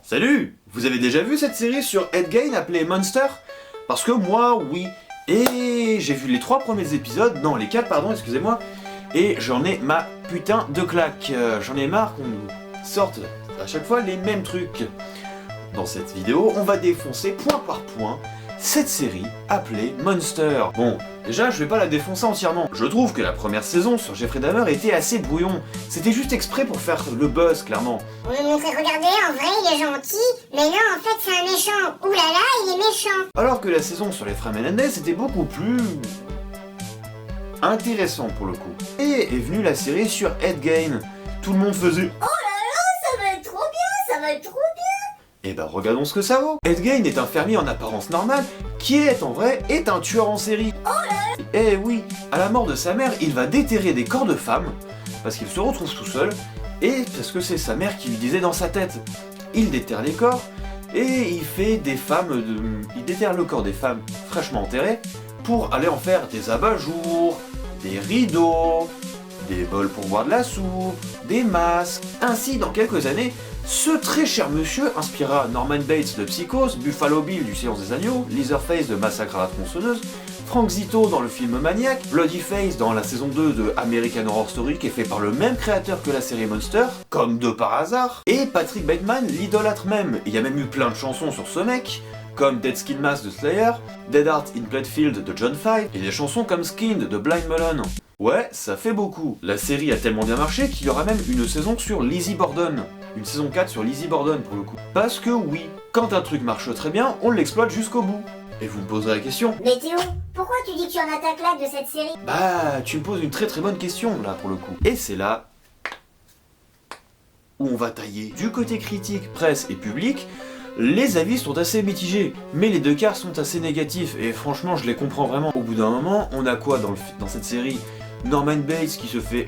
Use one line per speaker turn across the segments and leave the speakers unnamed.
Salut! Vous avez déjà vu cette série sur Ed Gein appelée Monster? Parce que moi, oui. Et j'ai vu les 3 premiers épisodes, non les 4 pardon, excusez-moi, et j'en ai ma putain de claque. J'en ai marre qu'on nous sorte à chaque fois les mêmes trucs. Dans cette vidéo, on va défoncer point par point cette série appelée Monster. Bon, déjà je vais pas la défoncer entièrement. Je trouve que la première saison sur Jeffrey Dahmer était assez brouillon. C'était juste exprès pour faire le buzz, clairement.
On nous montrait, regardez, en vrai il est gentil, mais non en fait c'est un méchant. Ouh là là, il est méchant.
Alors que la saison sur les frères Menendez était beaucoup plus intéressant pour le coup. Et est venue la série sur Ed Gein. Tout le monde faisait
Oh là là, ça va être trop bien, ça va être trop bien.
Et ben regardons ce que ça vaut. Ed Gein est un fermier en apparence normale, qui est en vrai est un tueur en série. Oh là. Eh oui, à la mort de sa mère, il va déterrer des corps de femmes, parce qu'il se retrouve tout seul, et parce que c'est sa mère qui lui disait dans sa tête. Il déterre les corps, et il fait des femmes, il déterre le corps des femmes fraîchement enterrées, pour aller en faire des abat-jours, des rideaux, des bols pour boire de la soupe, des masques. Ainsi, dans quelques années, ce très cher monsieur inspirera Norman Bates de Psychose, Buffalo Bill du Silence des Agneaux, Leatherface de Massacre à la tronçonneuse, Frank Zito dans le film Maniac, Bloody Face dans la saison 2 de American Horror Story qui est fait par le même créateur que la série Monster, comme de par hasard, et Patrick Bateman l'idolâtre même. Il y a même eu plein de chansons sur ce mec, comme Dead Skin Mass de Slayer, Dead Art in Plainfield de John Five, et des chansons comme Skinned de Blind Melon. Ouais, ça fait beaucoup. La série a tellement bien marché qu'il y aura même une saison sur Lizzie Borden. Une saison 4 sur Lizzie Borden pour le coup. Parce que oui, quand un truc marche très bien, on l'exploite jusqu'au bout. Et vous me poserez la question.
Mais Théo, pourquoi tu dis que tu en as ta claque de cette série?
Bah, tu me poses une très bonne question là pour le coup. Et c'est là où on va tailler. Du côté critique, presse et public, les avis sont assez mitigés, mais les deux quarts sont assez négatifs, et franchement je les comprends vraiment. Au bout d'un moment, on a quoi dans cette série? Norman Bates qui se fait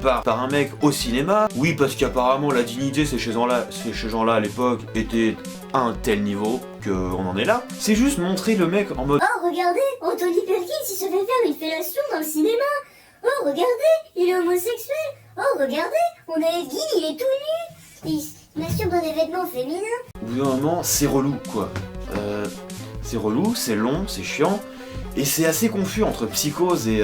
par un mec au cinéma. Oui, parce qu'apparemment la dignité ces gens-là à l'époque était à un tel niveau qu'on en est là. C'est juste montrer le mec en mode
Oh regardez, Anthony Perkins il se fait faire une fellation dans le cinéma. Oh regardez, il est homosexuel. Oh regardez, on a Ed Gein, il est tout nu. Il masturbe dans des vêtements féminins.
Au bout d'un moment, c'est relou quoi. C'est relou, c'est long, c'est chiant, et c'est assez confus entre Psychose et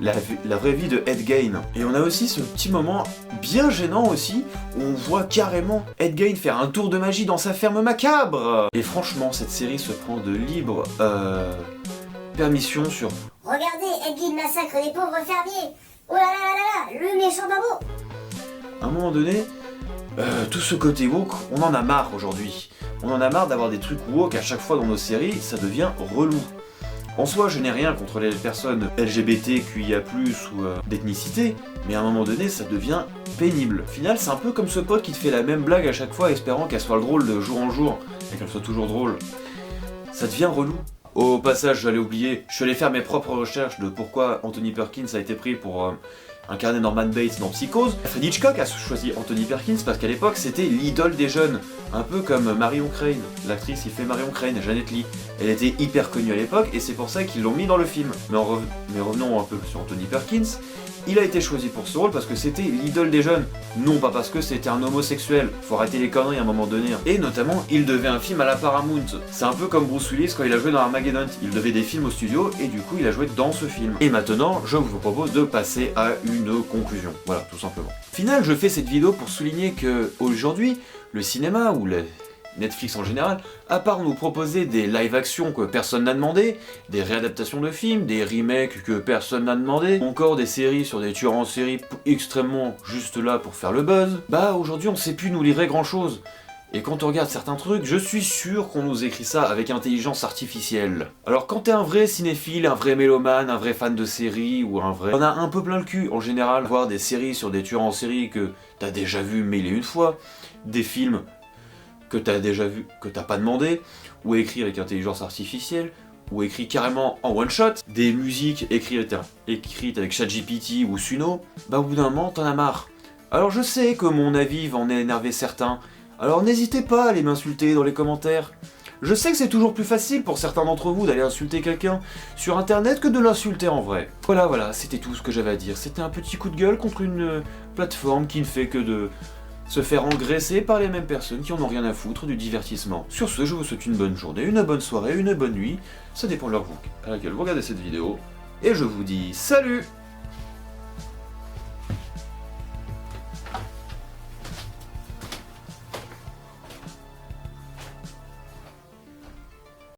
la vraie vie de Ed Gein. Et on a aussi ce petit moment bien gênant aussi, où on voit carrément Ed Gein faire un tour de magie dans sa ferme macabre. Et franchement, cette série se prend de libre permission sur...
Regardez, Ed Gein massacre les pauvres fermiers. Oh là là là là là, le méchant babo.
À un moment donné, tout ce côté woke, on en a marre aujourd'hui. On en a marre d'avoir des trucs woke à chaque fois dans nos séries, ça devient relou. En soi, je n'ai rien contre les personnes LGBTQIA+, ou d'ethnicité, mais à un moment donné, ça devient pénible. Au final, c'est un peu comme ce pote qui te fait la même blague à chaque fois, espérant qu'elle soit drôle de jour en jour, et qu'elle soit toujours drôle. Ça devient relou. Au passage, j'allais oublier, je suis allé faire mes propres recherches de pourquoi Anthony Perkins a été pris pour incarner Norman Bates dans Psychose. Alfred Hitchcock a choisi Anthony Perkins parce qu'à l'époque c'était l'idole des jeunes, un peu comme Marion Crane, l'actrice qui fait Marion Crane, Janet Leigh. Elle était hyper connue à l'époque et c'est pour ça qu'ils l'ont mis dans le film. Mais revenons un peu sur Anthony Perkins. Il a été choisi pour ce rôle parce que c'était l'idole des jeunes, non pas parce que c'était un homosexuel. Faut arrêter les conneries à un moment donné. Et notamment, il devait un film à la Paramount. C'est un peu comme Bruce Willis quand il a joué dans Armageddon. Il devait des films au studio et du coup il a joué dans ce film. Et maintenant, je vous propose de passer à une conclusion. Voilà, tout simplement. Au final, je fais cette vidéo pour souligner que aujourd'hui, le cinéma ou Netflix en général, à part nous proposer des live-action que personne n'a demandé, des réadaptations de films, des remakes que personne n'a demandé, encore des séries sur des tueurs en série extrêmement juste là pour faire le buzz, bah aujourd'hui on sait plus nous livrer grand chose. Et quand on regarde certains trucs, je suis sûr qu'on nous écrit ça avec intelligence artificielle. Alors quand t'es un vrai cinéphile, un vrai mélomane, un vrai fan de séries, ou un vrai... On a un peu plein le cul en général, voir des séries sur des tueurs en série que t'as déjà vu mille et une fois, des films que t'as déjà vu, que t'as pas demandé, ou écrit avec intelligence artificielle, ou écrit carrément en one shot, des musiques écrites avec ChatGPT ou Suno, bah au bout d'un moment t'en as marre. Alors je sais que mon avis va en énerver certains, alors n'hésitez pas à aller m'insulter dans les commentaires. Je sais que c'est toujours plus facile pour certains d'entre vous d'aller insulter quelqu'un sur internet que de l'insulter en vrai. Voilà, c'était tout ce que j'avais à dire. C'était un petit coup de gueule contre une plateforme qui ne fait que de se faire engraisser par les mêmes personnes qui en ont rien à foutre du divertissement. Sur ce, je vous souhaite une bonne journée, une bonne soirée, une bonne nuit, ça dépend de l'heure à laquelle vous regardez cette vidéo, et je vous dis salut!